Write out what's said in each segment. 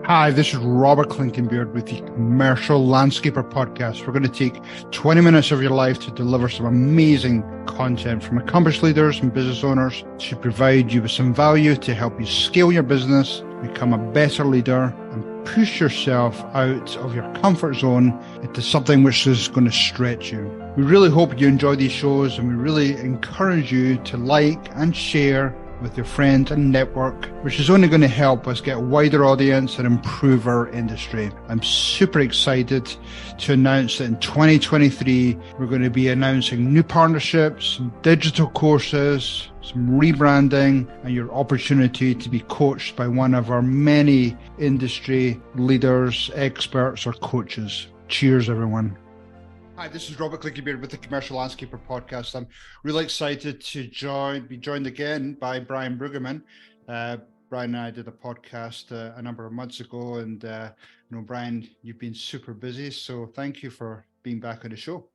Hi, this is Robert Clinkenbeard with the Commercial Landscaper Podcast. We're going to take 20 minutes of your life to deliver some amazing content from accomplished leaders and business owners to provide you with some value to help you scale your business, become a better leader, and push yourself out of your comfort zone into something which is going to stretch you. We really hope you enjoy these shows, and we really encourage you to like and share with your friends and network, which is only going to help us get a wider audience and improve our industry. I'm super excited to announce that in 2023, we're going to be announcing new partnerships, digital courses, some rebranding, and your opportunity to be coached by one of our many industry leaders, experts, or coaches. Cheers, everyone. Hi, this is Robert Clinkenbeard with the Commercial Landscaper Podcast. I'm really excited to be joined again by Brian Brueggemann. Brian and I did a podcast a number of months ago, and Brian, you've been super busy, so thank you for being back on the show.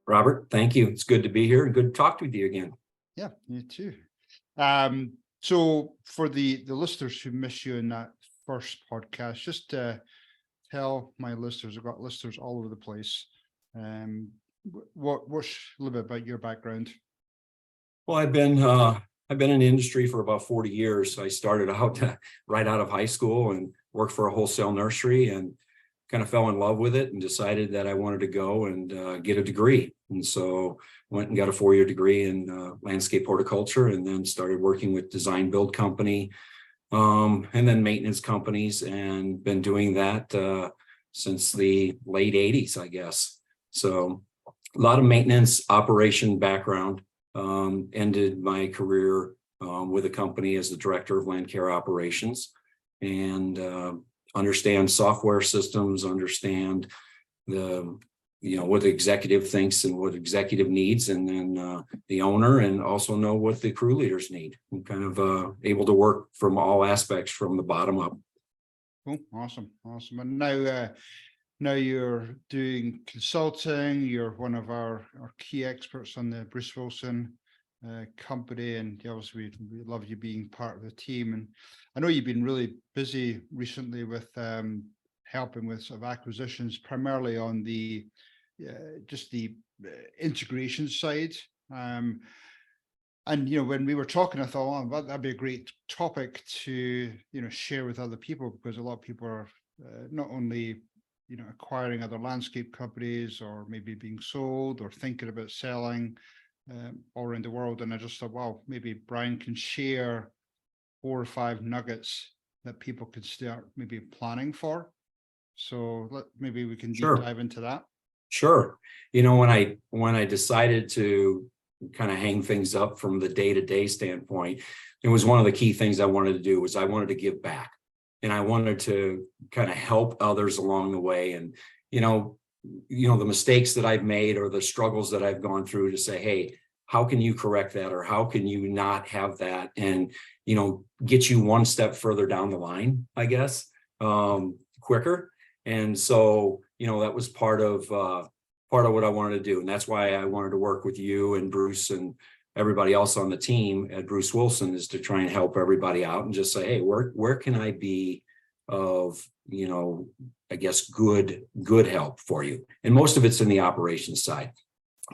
Robert, thank you. It's good to be here and good to talk with you again. Yeah, you too. So for the listeners who missed you in that first podcast, just tell my listeners, I've got listeners all over the place. What's a little bit about your background? Well, I've been in the industry for about 40 years. I started out right out of high school and worked for a wholesale nursery and kind of fell in love with it and decided that I wanted to go and get a degree. And so went and got a 4-year degree in landscape horticulture, and then started working with design build company and then maintenance companies, and been doing that since the late 80s, I guess. So a lot of maintenance operation background. Ended my career with a company as the director of land care operations, and understand software systems, understand what the executive thinks and what executive needs, and then the owner, and also know what the crew leaders need. I'm kind of able to work from all aspects from the bottom up. Cool. Awesome. And now you're doing consulting. You're one of our key experts on the Bruce Wilson company, and obviously we love you being part of the team. And I know you've been really busy recently with helping with sort of acquisitions, primarily on the just the integration side. And when we were talking, I thought, oh, that'd be a great topic to share with other people, because a lot of people are not only acquiring other landscape companies, or maybe being sold, or thinking about selling all around the world. And I just thought, wow, maybe Brian can share 4 or 5 nuggets that people could start maybe planning for. So maybe we can deep dive into that. Sure. When I decided to kind of hang things up from the day-to-day standpoint, it was one of the key things I wanted to do was I wanted to give back. And I wanted to kind of help others along the way. And, the mistakes that I've made or the struggles that I've gone through, to say, hey, how can you correct that? Or how can you not have that? And, get you one step further down the line, I guess, quicker. And so, that was part of what I wanted to do. And that's why I wanted to work with you and Bruce and everybody else on the team at Bruce Wilson, is to try and help everybody out and just say, hey, where can I be of, I guess, good help for you? And most of it's in the operations side.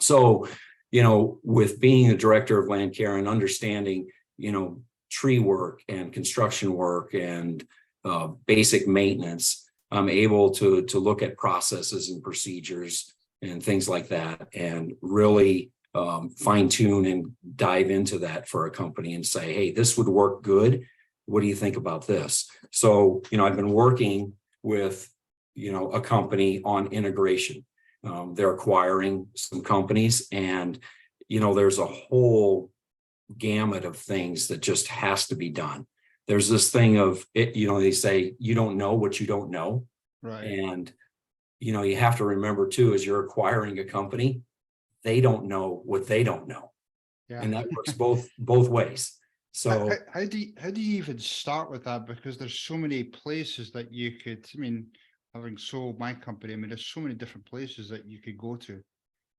So, with being the director of land care and understanding, tree work and construction work and basic maintenance, I'm able to look at processes and procedures and things like that, and really fine tune and dive into that for a company and say, hey, this would work good. What do you think about this? So, I've been working with, a company on integration. They're acquiring some companies, and, there's a whole gamut of things that just has to be done. There's this thing of it, they say, you don't know what you don't know. Right. And, you have to remember too, as you're acquiring a company, they don't know what they don't know. Yeah. And that works both ways. So how do you even start with that? Because there's so many places that you could, having sold my company, there's so many different places that you could go to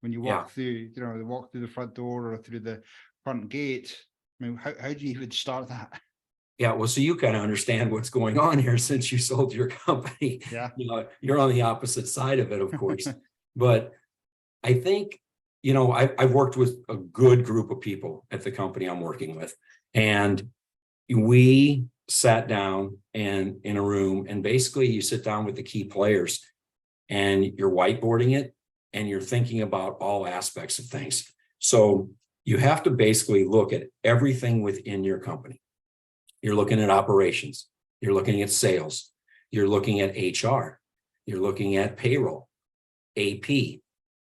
when you walk through, walk through the front door or through the front gate. How do you even start that? Yeah, well, so you kind of understand what's going on here since you sold your company. Yeah. You're on the opposite side of it, of course. But I think, I've worked with a good group of people at the company I'm working with. And we sat down and in a room, and basically you sit down with the key players and you're whiteboarding it and you're thinking about all aspects of things. So you have to basically look at everything within your company. You're looking at operations, you're looking at sales, you're looking at HR, you're looking at payroll, AP.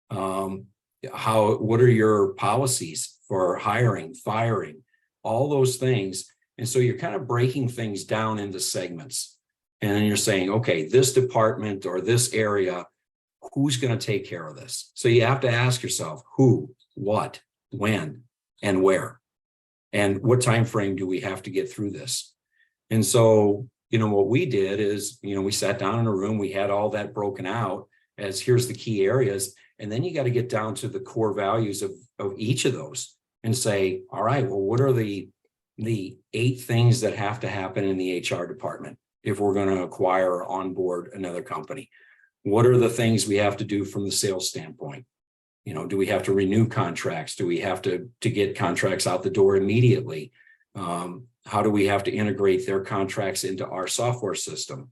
What are your policies for hiring, firing, all those things. And so you're kind of breaking things down into segments. And then you're saying, okay, this department or this area, who's going to take care of this? So you have to ask yourself who, what, when, and where. And what time frame do we have to get through this? And so, what we did is, we sat down in a room, we had all that broken out as here's the key areas. And then you got to get down to the core values of each of those and say, all right, well, what are the 8 things that have to happen in the HR department if we're going to acquire or onboard another company? What are the things we have to do from the sales standpoint? Do we have to renew contracts? Do we have to get contracts out the door immediately? How do we have to integrate their contracts into our software system?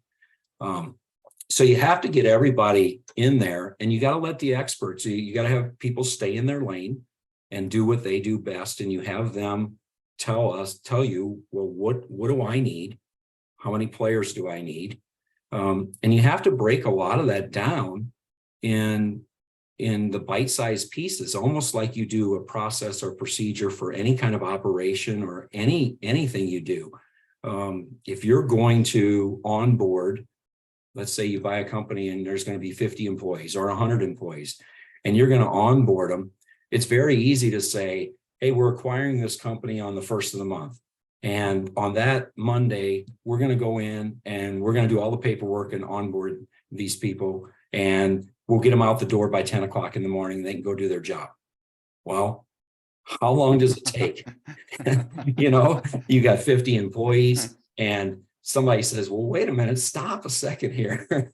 So you have to get everybody in there, and you got to let the experts, you got to have people stay in their lane and do what they do best. And you have them tell you, well, what do I need? How many players do I need? And you have to break a lot of that down in the bite-sized pieces, almost like you do a process or procedure for any kind of operation or anything you do. If you're going to onboard, let's say you buy a company and there's going to be 50 employees or 100 employees, and you're going to onboard them, it's very easy to say, hey, we're acquiring this company on the 1st of the month. And on that Monday, we're going to go in and we're going to do all the paperwork and onboard these people. And we'll get them out the door by 10 o'clock in the morning. They can go do their job. Well, how long does it take? You got 50 employees and somebody says, well, wait a minute, stop a second here.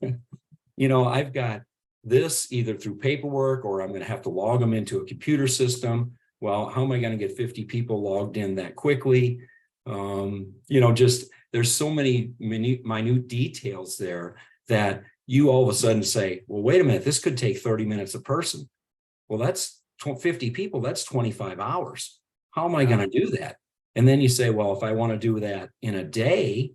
I've got this either through paperwork or I'm going to have to log them into a computer system. Well, how am I going to get 50 people logged in that quickly? There's so many minute details there that you all of a sudden say, well, wait a minute, this could take 30 minutes a person. Well, that's 50 people, that's 25 hours. How am I going to do that? And then you say, well, if I want to do that in a day,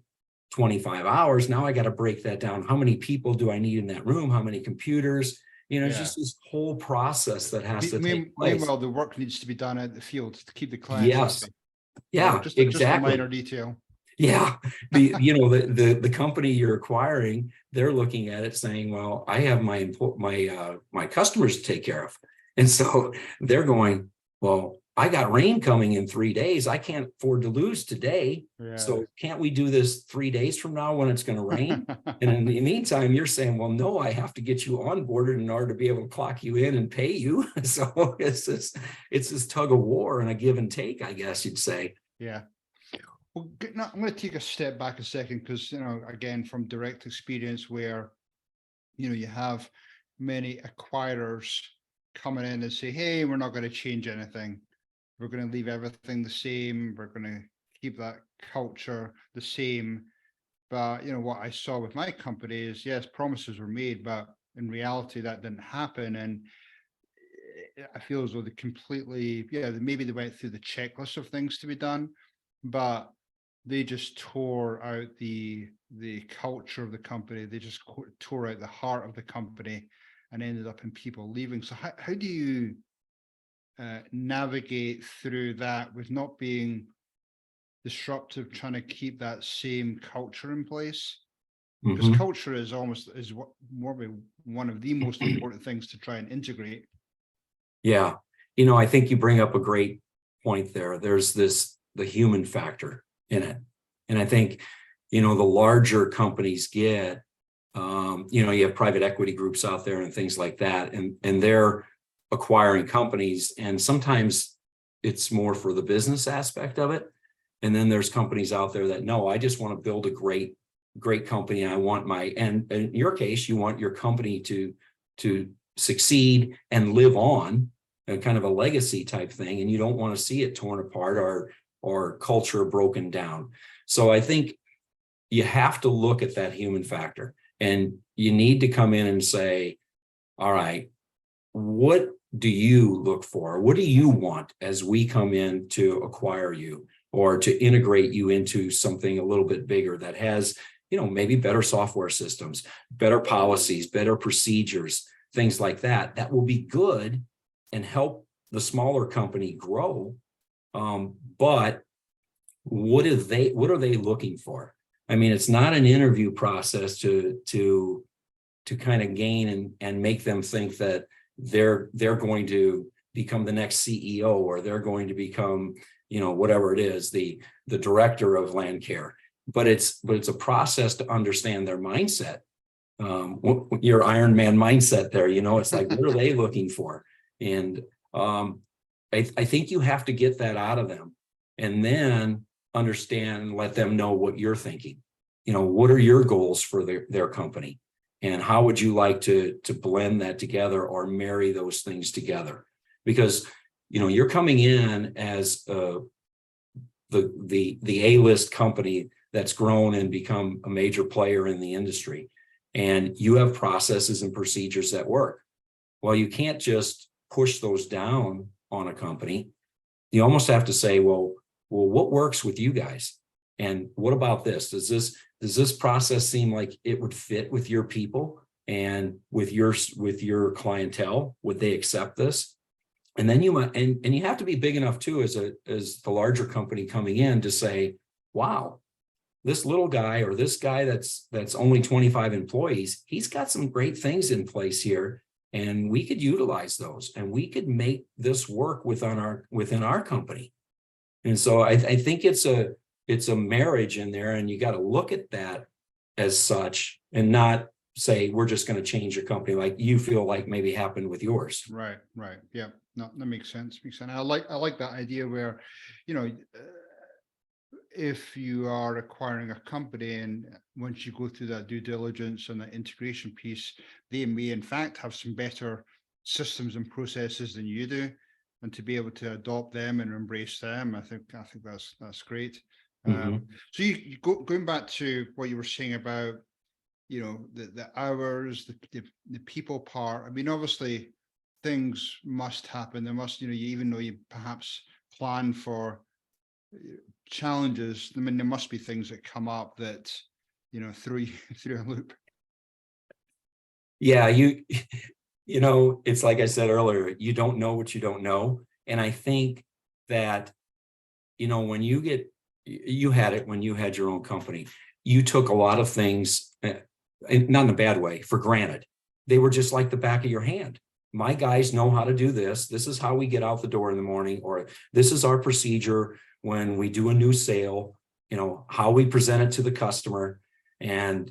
25 hours, now I got to break that down. How many people do I need in that room? How many computers? It's just this whole process that has to take place. Meanwhile, the work needs to be done out in the field to keep the clients happy. Yeah, exactly. Just a minor detail. Yeah. The company you're acquiring, they're looking at it saying, well, I have my customers to take care of. And so they're going, well, I got rain coming in 3 days. I can't afford to lose today. Yeah. So can't we do this 3 days from now when it's going to rain? And in the meantime, you're saying, well, no, I have to get you onboarded in order to be able to clock you in and pay you. So it's this tug of war and a give and take, I guess you'd say. Yeah. Well, now I'm going to take a step back a second because, again, from direct experience where, you have many acquirers coming in and say, hey, we're not going to change anything. We're going to leave everything the same. We're going to keep that culture the same. But, what I saw with my company is, yes, promises were made, but in reality, that didn't happen. And I feel as though maybe they went through the checklist of things to be done, but they just tore out the culture of the company. They just tore out the heart of the company and ended up in people leaving. So how do you navigate through that with not being disruptive, trying to keep that same culture in place? Because culture is one of the most important things to try and integrate. Yeah. I think you bring up a great point there. There's the human factor in it. And I think, the larger companies get, you have private equity groups out there and things like that, and they're acquiring companies. And sometimes it's more for the business aspect of it. And then there's companies out there that, no, I just want to build a great company. I want and in your case, you want your company to succeed and live on, a kind of a legacy type thing. And you don't want to see it torn apart or culture broken down. So I think you have to look at that human factor, and you need to come in and say, all right, what do you look for? What do you want as we come in to acquire you or to integrate you into something a little bit bigger that has, maybe better software systems, better policies, better procedures, things like that, that will be good and help the smaller company grow. But what are they looking for? I mean, it's not an interview process to kind of gain and make them think that they're going to become the next CEO, or they're going to become, whatever it is, the director of land care. But it's a process to understand their mindset. Your Iron Man mindset there, it's like, what are they looking for? And I think you have to get that out of them, and then understand and let them know what you're thinking. What are your goals for their company? And how would you like to blend that together or marry those things together? Because, you're coming in as the A-list company that's grown and become a major player in the industry. And you have processes and procedures that work. Well, you can't just push those down on a company. You almost have to say, well, what works with you guys? And what about this? Does this process seem like it would fit with your people and with your clientele? Would they accept this? And then you have to be big enough too, as the larger company coming in, to say, wow, this little guy or this guy that's only 25 employees, he's got some great things in place here, and we could utilize those, and we could make this work within our company. And so I think it's a marriage in there, and you got to look at that as such, and not say we're just going to change your company like you feel like maybe happened with yours. Right. Yeah. No, that makes sense. I like that idea where, if you are acquiring a company, and once you go through that due diligence and the integration piece, they may in fact have some better systems and processes than you do, and to be able to adopt them and embrace them, I think that's great. Mm-hmm. So you going back to what you were saying about, the hours, the people part. I mean, obviously things must happen. There must, even though you perhaps plan for challenges, I mean, there must be things that come up that, throw you through a loop. Yeah, it's like I said earlier, you don't know what you don't know. And I think that, when you had it when you had your own company, you took a lot of things, not in a bad way, for granted. They were just like the back of your hand. My guys know how to do this. This is how we get out the door in the morning, or this is our procedure when we do a new sale, how we present it to the customer, and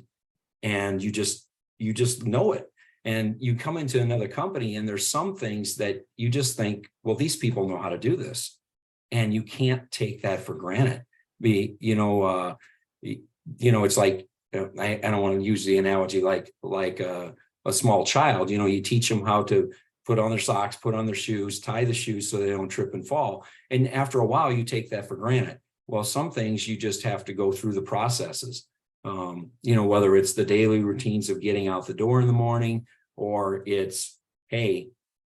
you just know it. And you come into another company, and there's some things that you just think, well, these people know how to do this, and you can't take that for granted. It's like, I don't want to use the analogy like a small child. You teach them how to put on their socks, put on their shoes, tie the shoes so they don't trip and fall. And after a while, you take that for granted. Well, some things you just have to go through the processes. Whether it's the daily routines of getting out the door in the morning, or it's, hey,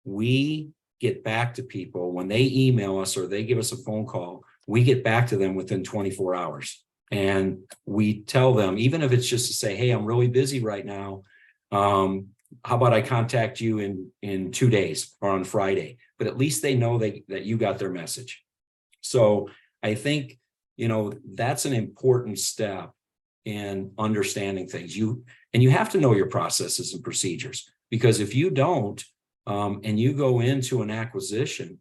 we get back to people when they email us or they give us a phone call, we get back to them within 24 hours. And we tell them, even if it's just to say, hey, I'm really busy right now. How about I contact you in 2 days or on Friday? But at least they know that you got their message. So I think, that's an important step in understanding things. You have to know your processes and procedures, because if you don't, and you go into an acquisition,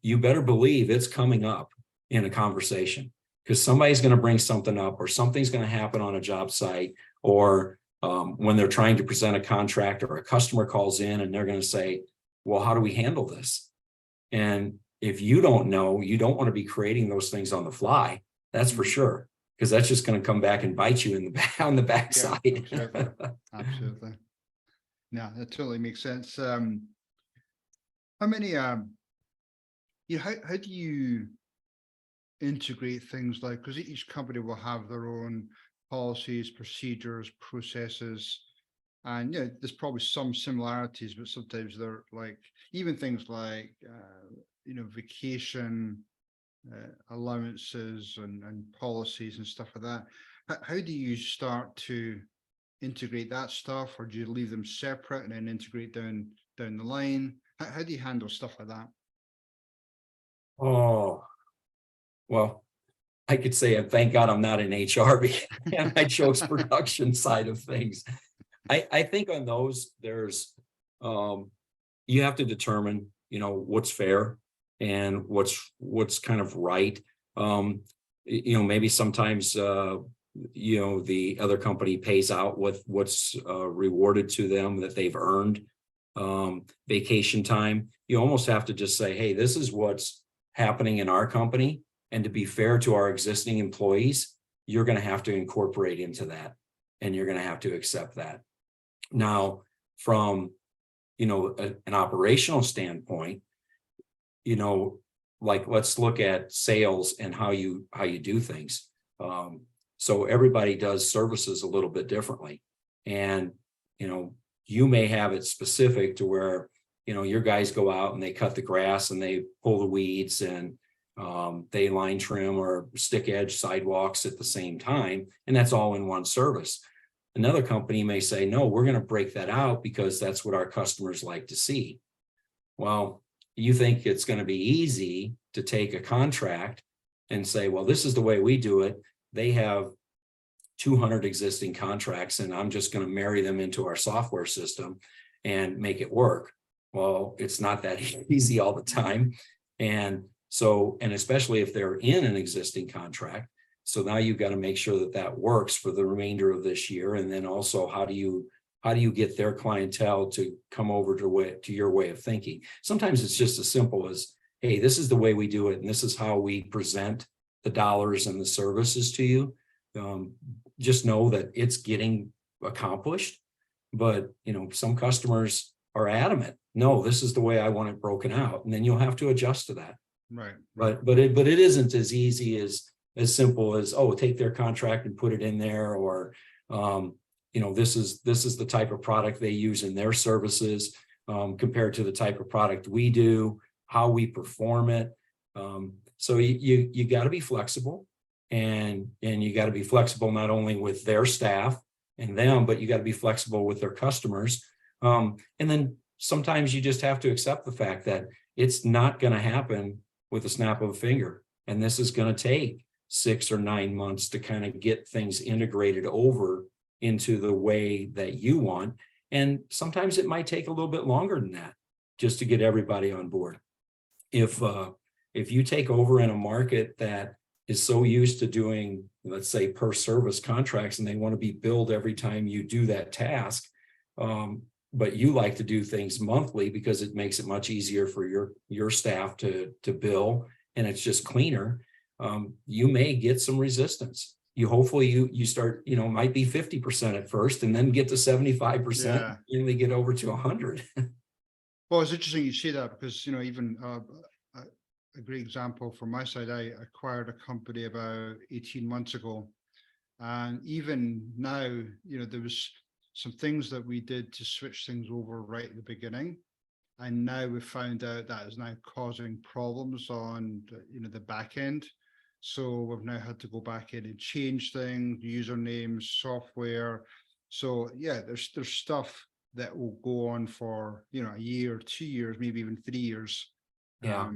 you better believe it's coming up in a conversation, because somebody's going to bring something up, or something's going to happen on a job site, or when they're trying to present a contract, or a customer calls in and they're going to say, well, how do we handle this? And if you don't know, you don't want to be creating those things on the fly. That's for sure, because that's just going to come back and bite you in the back on the backside. Yeah, absolutely. Absolutely. No, that totally makes sense. How many how do you integrate things like, because each company will have their own policies, procedures, processes, and there's probably some similarities, but sometimes they're like even things like vacation allowances and policies and stuff like that. How do you start to integrate that stuff, or do you leave them separate and then integrate down the line? How do you handle stuff like that? Oh, well, I could say, and thank God I'm not in HR and I chose production side of things. I think on those, there's you have to determine, what's fair and what's kind of right. Maybe sometimes the other company pays out with what's rewarded to them that they've earned. Vacation time, you almost have to just say, hey, this is what's happening in our company. And to be fair to our existing employees, you're going to have to incorporate into that, and you're going to have to accept that. Now, from an operational standpoint, like let's look at sales and how you do things. So everybody does services a little bit differently, and you may have it specific to where your guys go out and they cut the grass and they pull the weeds and they line trim or stick edge sidewalks at the same time, and that's all in one service. Another company may say, no, we're going to break that out because that's what our customers like to see. Well, you think it's going to be easy to take a contract and say, well, this is the way we do it. They have 200 existing contracts, and I'm just going to marry them into our software system and make it work. Well, it's not that easy all the time. And especially if they're in an existing contract. So now you've got to make sure that that works for the remainder of this year. And then also, how do you get their clientele to come over to your way of thinking? Sometimes it's just as simple as, hey, this is the way we do it, and this is how we present the dollars and the services to you. Just know that it's getting accomplished. But some customers are adamant, no, this is the way I want it broken out, and then you'll have to adjust to that. Right. But it isn't as easy as simple as, oh, take their contract and put it in there, or this is the type of product they use in their services compared to the type of product we do, how we perform it. So you got to be flexible, and you got to be flexible not only with their staff and them, but you got to be flexible with their customers. And then sometimes you just have to accept the fact that it's not going to happen with a snap of a finger. And this is going to take 6 or 9 months to kind of get things integrated over into the way that you want. And sometimes it might take a little bit longer than that just to get everybody on board. If you take over in a market that is so used to doing, let's say, per service contracts, and they want to be billed every time you do that task, but you like to do things monthly because it makes it much easier for your staff to bill, and it's just cleaner, you may get some resistance. Hopefully you start, might be 50% at first, and then get to 75%, and they get over to 100. Well, it's interesting you say that, because even a great example from my side, I acquired a company about 18 months ago, and even now, there was some things that we did to switch things over right at the beginning, and now we've found out that is now causing problems on the back end. So we've now had to go back in and change things, usernames, software. So yeah, there's stuff that will go on for a year, 2 years, maybe even 3 years. Yeah.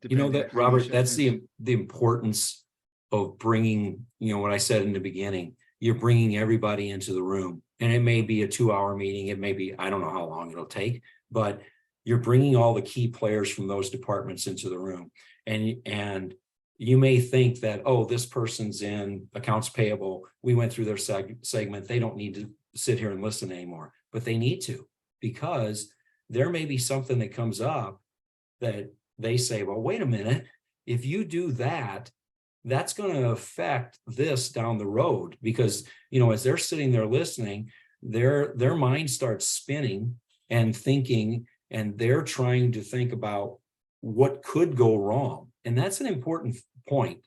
That, Robert, that's the importance of bringing, what I said in the beginning, you're bringing everybody into the room, and it may be a 2-hour meeting. It may be, I don't know how long it'll take, but you're bringing all the key players from those departments into the room. And you may think that, oh, this person's in accounts payable, we went through their segment, they don't need to sit here and listen anymore, but they need to, because there may be something that comes up that they say, well, wait a minute, if you do that, that's going to affect this down the road, because, as they're sitting there listening, their mind starts spinning and thinking, and they're trying to think about what could go wrong. And that's an important point.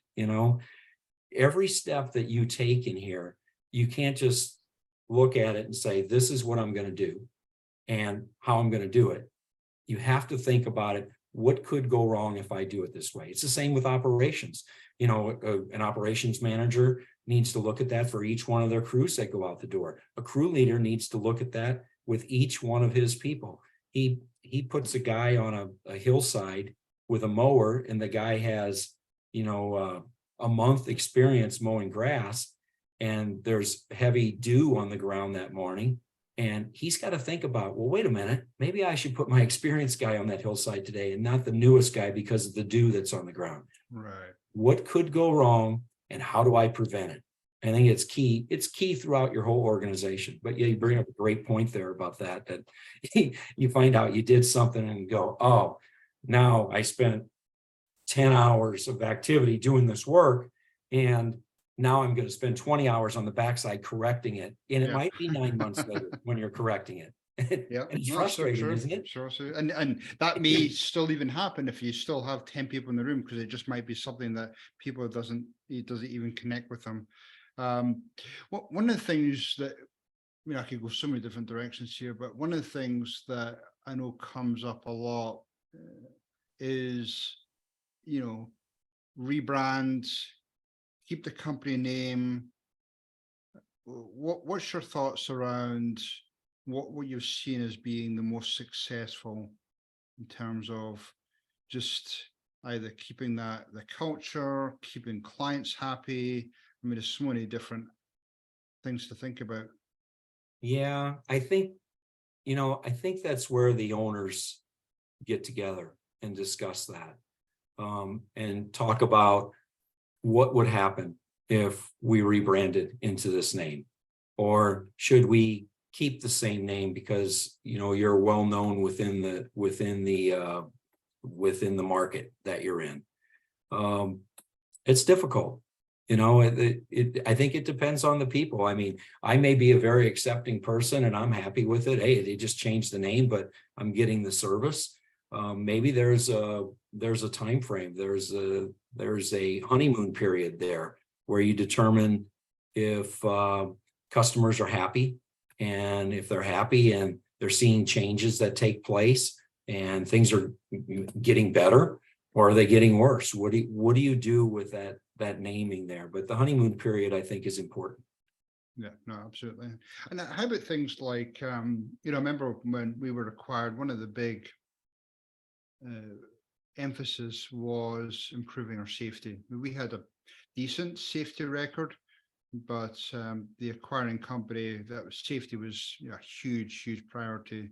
Every step that you take in here, you can't just look at it and say, this is what I'm going to do and how I'm going to do it. You have to think about it. What could go wrong if I do it this way? It's the same with operations. An operations manager needs to look at that for each one of their crews that go out the door. A crew leader needs to look at that with each one of his people. He puts a guy on a hillside with a mower, and the guy has, a month experience mowing grass, and there's heavy dew on the ground that morning. And he's got to think about, well, wait a minute, maybe I should put my experienced guy on that hillside today and not the newest guy because of the dew that's on the ground. Right. What could go wrong, and how do I prevent it? I think it's key. It's key throughout your whole organization. But yeah, you bring up a great point there about that you find out you did something and go, oh, now I spent 10 hours of activity doing this work, and now I'm going to spend 20 hours on the backside correcting it. And it might be 9 months later when you're correcting it. Yeah, and it's frustrating, so isn't it? Sure. And that may still even happen if you still have 10 people in the room, because it just might be something that people doesn't even connect with them. One of the things that, I could go so many different directions here, but one of the things that I know comes up a lot is, rebrand, keep the company name. What's your thoughts around what you've seen as being the most successful in terms of just either keeping the culture, keeping clients happy? I mean, there's so many different things to think about. Yeah, I think that's where the owners get together and discuss that, and talk about what would happen if we rebranded into this name, or should we keep the same name because you're well known within the market that you're in. It's difficult. I think it depends on the people. I mean, I may be a very accepting person and I'm happy with it. Hey, they just changed the name, but I'm getting the service. Maybe there's a time frame. There's a honeymoon period there where you determine if customers are happy, and if they're happy and they're seeing changes that take place and things are getting better, or are they getting worse? What do you do with that naming there? But the honeymoon period, I think, is important. Yeah, no, absolutely. And how about things like, I remember when we were acquired, one of the big emphasis was improving our safety. We had a decent safety record, but the acquiring company, safety was a huge priority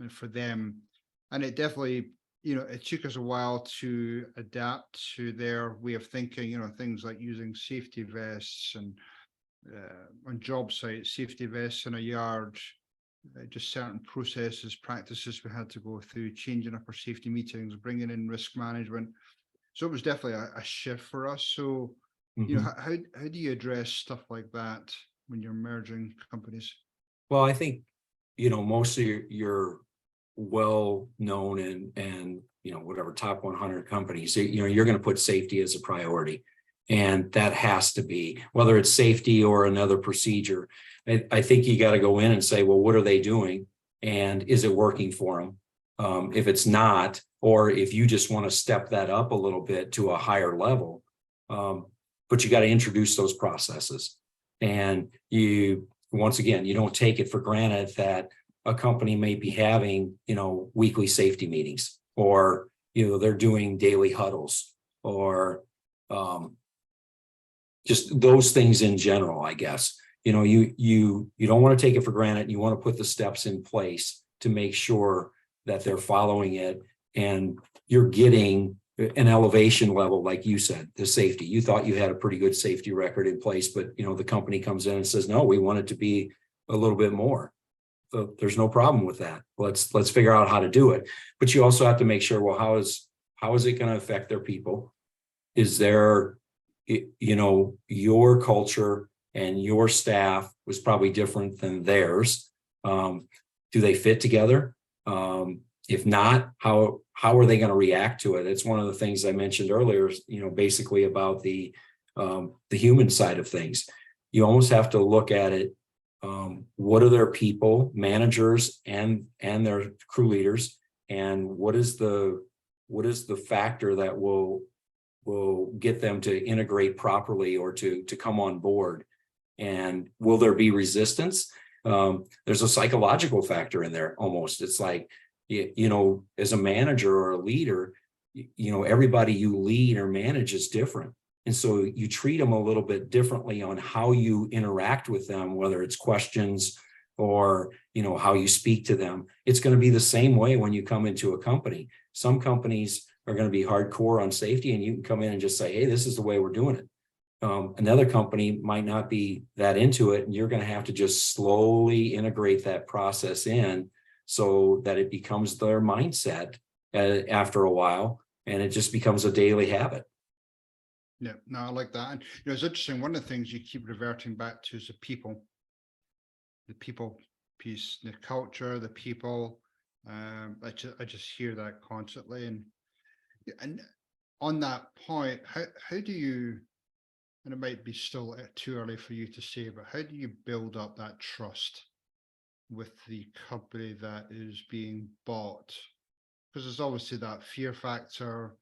for them. And it definitely, it took us a while to adapt to their way of thinking, things like using safety vests and on job sites, safety vests in a yard, just certain processes, practices we had to go through, changing up our safety meetings, bringing in risk management. So it was definitely a shift for us. So, how do you address stuff like that when you're merging companies? Well, I think, most of your well-known and whatever top 100 companies, you're going to put safety as a priority. And that has to be, whether it's safety or another procedure. I think you got to go in and say, well, what are they doing? And is it working for them? If it's not, or if you just want to step that up a little bit to a higher level, but you got to introduce those processes. And once again, you don't take it for granted that a company may be having, weekly safety meetings, or, they're doing daily huddles, or just those things in general, I guess. You don't want to take it for granted. You want to put the steps in place to make sure that they're following it, and you're getting an elevation level, like you said, the safety. You thought you had a pretty good safety record in place, but the company comes in and says, no, we want it to be a little bit more. So there's no problem with that. Let's figure out how to do it. But you also have to make sure, well, how is it going to affect their people? Is there your culture and your staff was probably different than theirs. Do they fit together? If not, how are they going to react to it? It's one of the things I mentioned earlier, basically about the human side of things. You almost have to look at it. What are their people, managers, and their crew leaders, and what is the factor that will get them to integrate properly or to come on board? And will there be resistance? There's a psychological factor in there almost. It's like, as a manager or a leader, everybody you lead or manage is different. And so you treat them a little bit differently on how you interact with them, whether it's questions or, how you speak to them. It's going to be the same way when you come into a company. Some companies are going to be hardcore on safety, and you can come in and just say, hey, this is the way we're doing it. Another company might not be that into it, and you're going to have to just slowly integrate that process in so that it becomes their mindset after a while, and it just becomes a daily habit. Yeah, no, I like that. And it's interesting. One of the things you keep reverting back to is the people piece, the culture, the people. I just hear that constantly. And on that point, how do you, and it might be still too early for you to say, but how do you build up that trust with the company that is being bought? Because there's obviously that fear factor,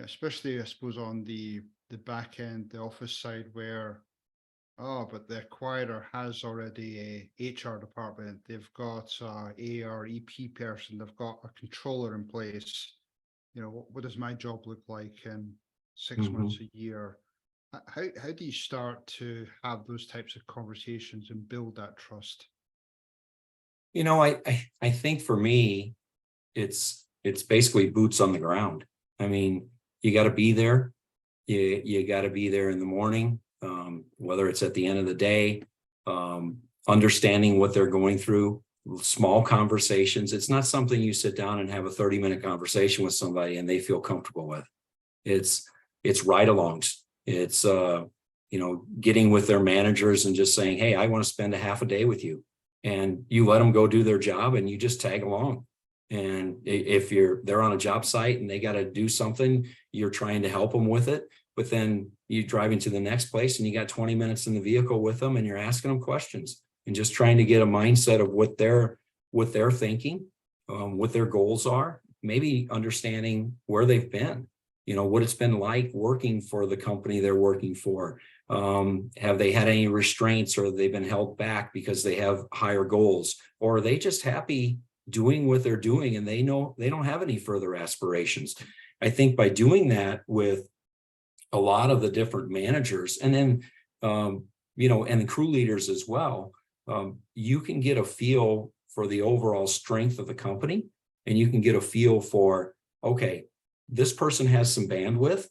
especially I suppose on the back end, the office side, where, but the acquirer has already a HR department, they've got a AR, EP person, they've got a controller in place. What does my job look like in 6 months, a year? How do you start to have those types of conversations and build that trust? I think for me, it's basically boots on the ground. I mean, you got to be there. You got to be there in the morning, whether it's at the end of the day, understanding what they're going through, small conversations. It's not something you sit down and have a 30-minute conversation with somebody and they feel comfortable with. It's ride-alongs. It's, getting with their managers and just saying, hey, I want to spend a half a day with you. And you let them go do their job and you just tag along. And if they're on a job site and they got to do something, you're trying to help them with it. But then you drive into the next place and you got 20 minutes in the vehicle with them and you're asking them questions and just trying to get a mindset of what they're thinking, what their goals are, maybe understanding where they've been, what it's been like working for the company they're working for. Have they had any restraints, or have they been held back because they have higher goals, or are they just happy doing what they're doing and they know they don't have any further aspirations? I think by doing that with a lot of the different managers and then, and the crew leaders as well, you can get a feel for the overall strength of the company, and you can get a feel for, okay, this person has some bandwidth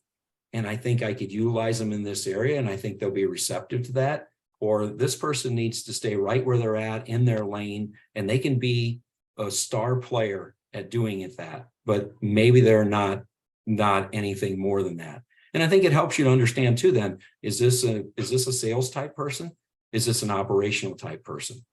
and I think I could utilize them in this area and I think they'll be receptive to that. Or this person needs to stay right where they're at in their lane and they can be a star player at doing it but maybe they're not anything more than that. And I think it helps you to understand too, then, is this a sales type person? Is this an operational type person?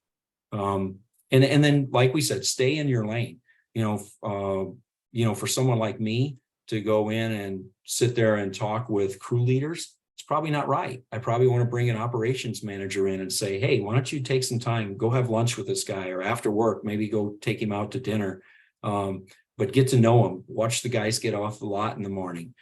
And then, like we said, stay in your lane. For someone like me to go in and sit there and talk with crew leaders, it's probably not right. I probably want to bring an operations manager in and say, hey, why don't you take some time, go have lunch with this guy, or after work, maybe go take him out to dinner. But get to know him, watch the guys get off the lot in the morning.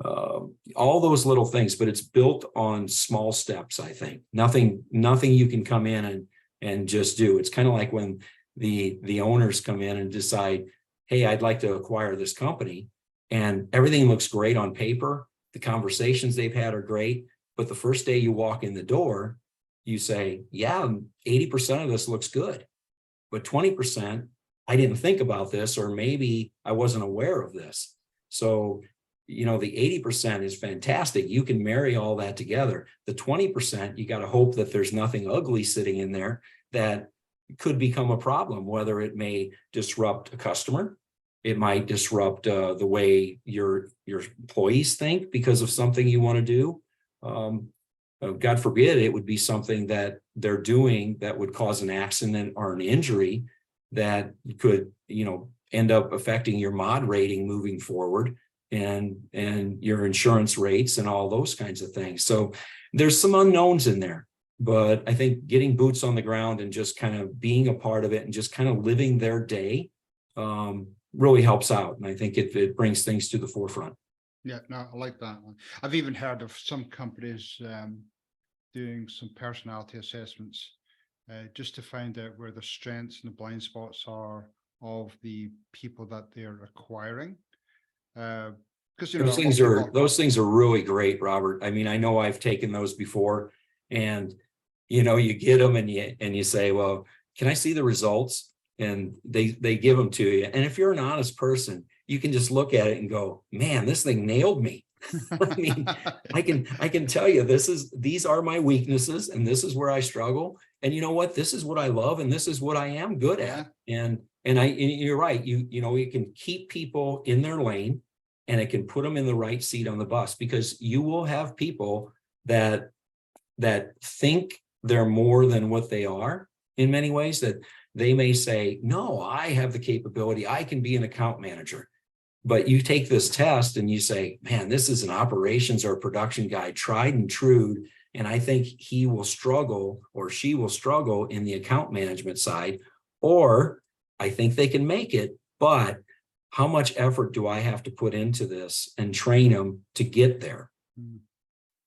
All those little things, but it's built on small steps. I think nothing you can come in and just do. It's kind of like when the owners come in and decide, hey, I'd like to acquire this company, and everything looks great on paper. The conversations they've had are great, but the first day you walk in the door, you say, yeah, 80% of this looks good, but 20%, I didn't think about this, or maybe I wasn't aware of this. So, the 80% is fantastic. You can marry all that together. The 20%, you got to hope that there's nothing ugly sitting in there that could become a problem, whether it may disrupt a customer. It might disrupt the way your employees think because of something you want to do. God forbid, it would be something that they're doing that would cause an accident or an injury that could, end up affecting your mod rating moving forward and your insurance rates and all those kinds of things. So there's some unknowns in there, but I think getting boots on the ground and just kind of being a part of it and just kind of living their day really helps out. And I think it brings things to the forefront. Yeah, no, I like that one. I've even heard of some companies doing some personality assessments just to find out where the strengths and the blind spots are of the people that they're acquiring. Because those things are really great, Robert. I mean, I know I've taken those before, and you get them and you say, well, can I see the results? And they give them to you. And if you're an honest person, you can just look at it and go, man, this thing nailed me. I mean, I can tell you these are my weaknesses and this is where I struggle. And you know what? This is what I love and this is what I am good at. And you're right. You can keep people in their lane and it can put them in the right seat on the bus, because you will have people that think they're more than what they are in many ways, that they may say, no, I have the capability. I can be an account manager. But you take this test and you say, man, this is an operations or production guy, tried and true. And I think he will struggle or she will struggle in the account management side, or I think they can make it, but how much effort do I have to put into this and train them to get there?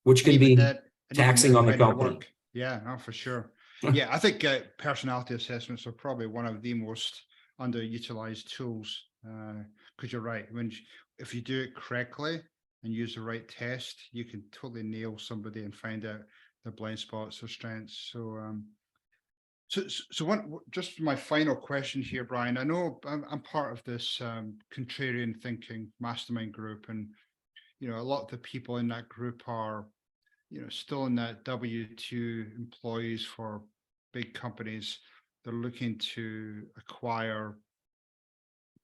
Which can be taxing on the company. Yeah, no, for sure. Yeah, I think personality assessments are probably one of the most underutilized tools. Because you're right, if you do it correctly and use the right test, you can totally nail somebody and find out their blind spots, their strengths. So just my final question here, Brian. I know I'm part of this contrarian thinking mastermind group, and a lot of the people in that group are still in that W-2 employees for big companies. They're looking to acquire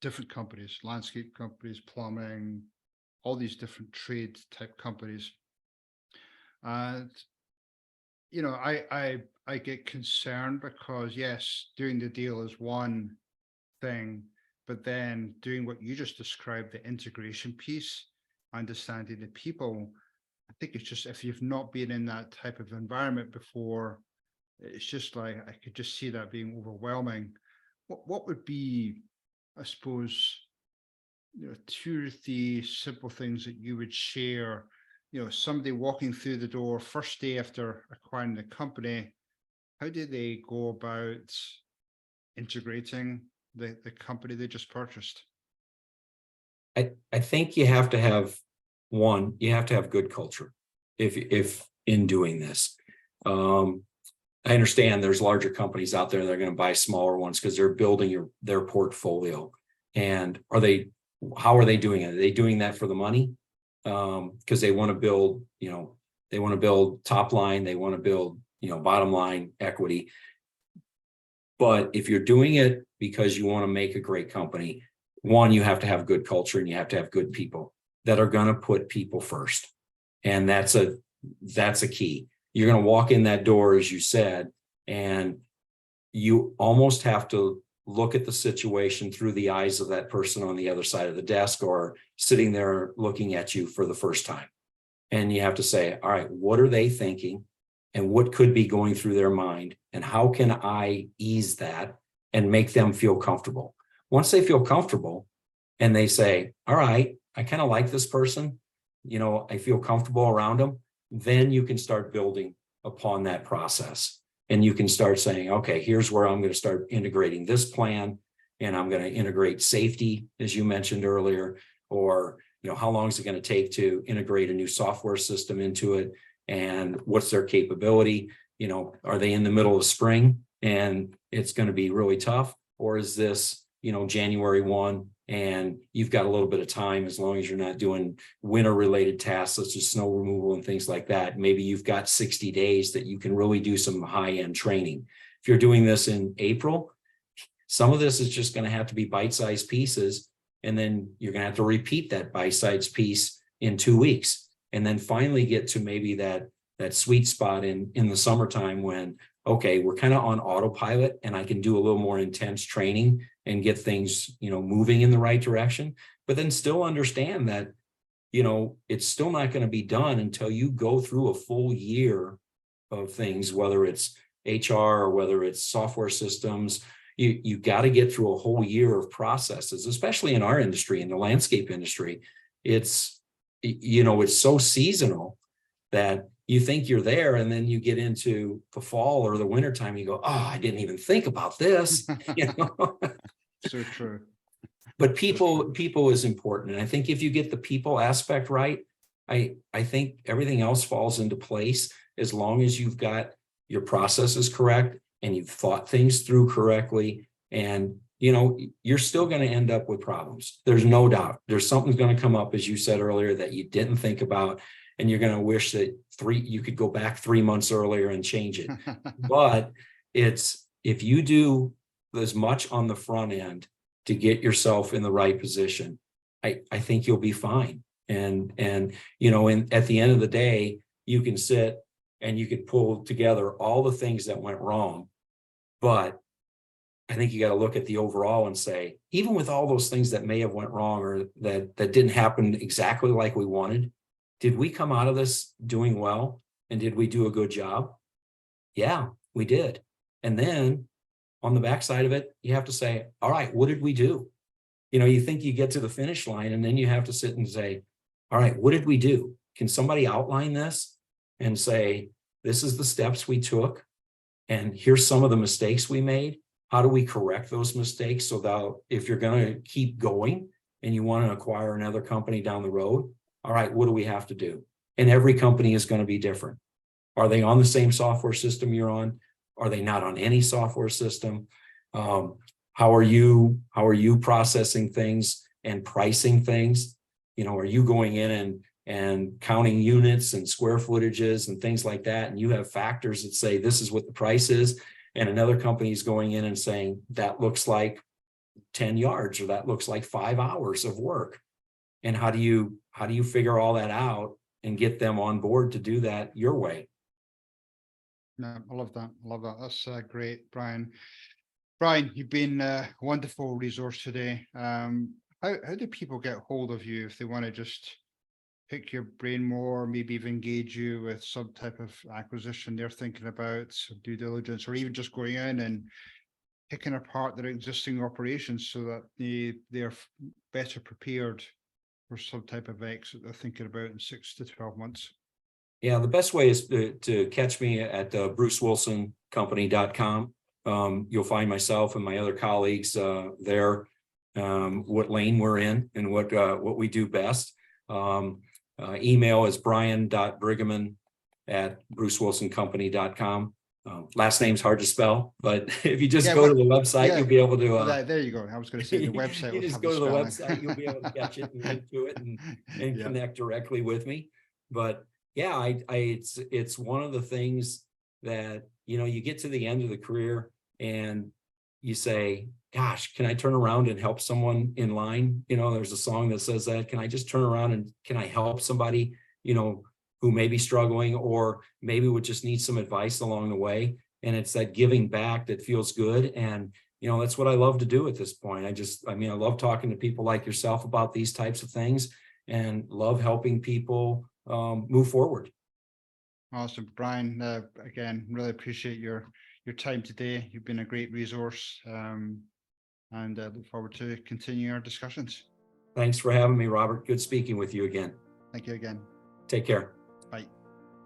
different companies, landscape companies, plumbing, all these different trade type companies. And, I get concerned because yes, doing the deal is one thing, but then doing what you just described, the integration piece, understanding the people, I think it's just, if you've not been in that type of environment before, it's just like, I could just see that being overwhelming. What would be, I suppose, 2 or 3 simple things that you would share, somebody walking through the door first day after acquiring the company, how do they go about integrating the company they just purchased? I think you have to have good culture if in doing this. I understand there's larger companies out there that are going to buy smaller ones because they're building their portfolio. And how are they doing it? Are they doing that for the money? Because they want to build, they want to build top line, they want to build, bottom line equity. But if you're doing it because you want to make a great company, one, you have to have good culture and you have to have good people that are going to put people first. And that's a key. You're going to walk in that door, as you said, and you almost have to look at the situation through the eyes of that person on the other side of the desk or sitting there looking at you for the first time. And you have to say, all right, what are they thinking and what could be going through their mind? And how can I ease that and make them feel comfortable? Once they feel comfortable and they say, all right, I kind of like this person, I feel comfortable around them, then you can start building upon that process. And you can start saying, okay, here's where I'm going to start integrating this plan. And I'm going to integrate safety, as you mentioned earlier, or, how long is it going to take to integrate a new software system into it? And what's their capability? Are they in the middle of spring and it's going to be really tough? Or is this, January 1 and you've got a little bit of time, as long as you're not doing winter related tasks such as snow removal and things like that. Maybe you've got 60 days that you can really do some high-end training. If you're doing this in April, some of this is just going to have to be bite-sized pieces, and then you're going to have to repeat that bite-sized piece in 2 weeks. and then finally get to maybe that sweet spot in the summertime when, okay, we're kind of on autopilot and I can do a little more intense training and get things, moving in the right direction, but then still understand that, it's still not going to be done until you go through a full year of things, whether it's HR or whether it's software systems. You got to get through a whole year of processes, especially in our industry, in the landscape industry. It's so seasonal that you think you're there, and then you get into the fall or the wintertime, you go, oh, I didn't even think about this. So true. But people is important. And I think if you get the people aspect right, I think everything else falls into place, as long as you've got your processes correct and you've thought things through correctly. And, you're still going to end up with problems. There's no doubt. There's something's going to come up, as you said earlier, that you didn't think about. And you're going to wish that you could go back 3 months earlier and change it. But if you do as much on the front end to get yourself in the right position, I think you'll be fine. And at the end of the day, you can sit and you could pull together all the things that went wrong. But I think you got to look at the overall and say, even with all those things that may have went wrong or that didn't happen exactly like we wanted, did we come out of this doing well? And did we do a good job? Yeah, we did. And then on the backside of it, you have to say, all right, what did we do? You think you get to the finish line, and then you have to sit and say, all right, what did we do? Can somebody outline this and say, this is the steps we took, and here's some of the mistakes we made. How do we correct those mistakes so that if you're going to keep going and you want to acquire another company down the road, all right, what do we have to do? And every company is going to be different. Are they on the same software system you're on? Are they not on any software system? How are you processing things and pricing things? Are you going in and counting units and square footages and things like that? And you have factors that say, this is what the price is. And another company is going in and saying, that looks like 10 yards, or that looks like 5 hours of work. And how do you figure all that out and get them on board to do that your way? No, I love that. That's great, Brian. Brian, you've been a wonderful resource today. How do people get hold of you if they want to just pick your brain more, maybe even engage you with some type of acquisition they're thinking about, due diligence, or even just going in and picking apart their existing operations so that they're better prepared for some type of exit they're thinking about in 6 to 12 months? Yeah, the best way is to catch me at brucewilsoncompany.com. You'll find myself and my other colleagues there, what lane we're in and what we do best. Email is brian.brueggemann@brucewilsoncompany.com. Last name's hard to spell, but if you just go to the website, you'll be able to. There you go. I was going to say the website. You just go to the website, you'll be able to catch it and link to it and connect directly with me. But yeah, it's one of the things that, you get to the end of the career and you say, gosh, can I turn around and help someone in line? There's a song that says that. Can I just turn around and can I help somebody, who may be struggling or maybe would just need some advice along the way? And it's that giving back that feels good. And, that's what I love to do at this point. I love talking to people like yourself about these types of things and love helping people move forward. Awesome. Brian, again, really appreciate your time today. You've been a great resource, and look forward to continuing our discussions. Thanks for having me, Robert. Good speaking with you again. Thank you again. Take care. Bye.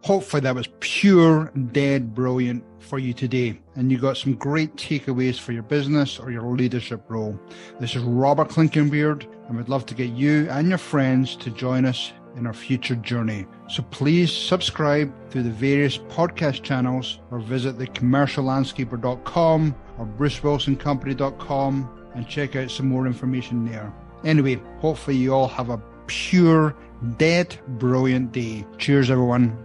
Hopefully that was pure, dead brilliant for you today, and you got some great takeaways for your business or your leadership role. This is Robert Klinkenbeard, and we'd love to get you and your friends to join us in our future journey. So please subscribe through the various podcast channels or visit thecommerciallandscaper.com or brucewilsoncompany.com and check out some more information there. Anyway, hopefully you all have a pure, dead, brilliant day. Cheers, everyone.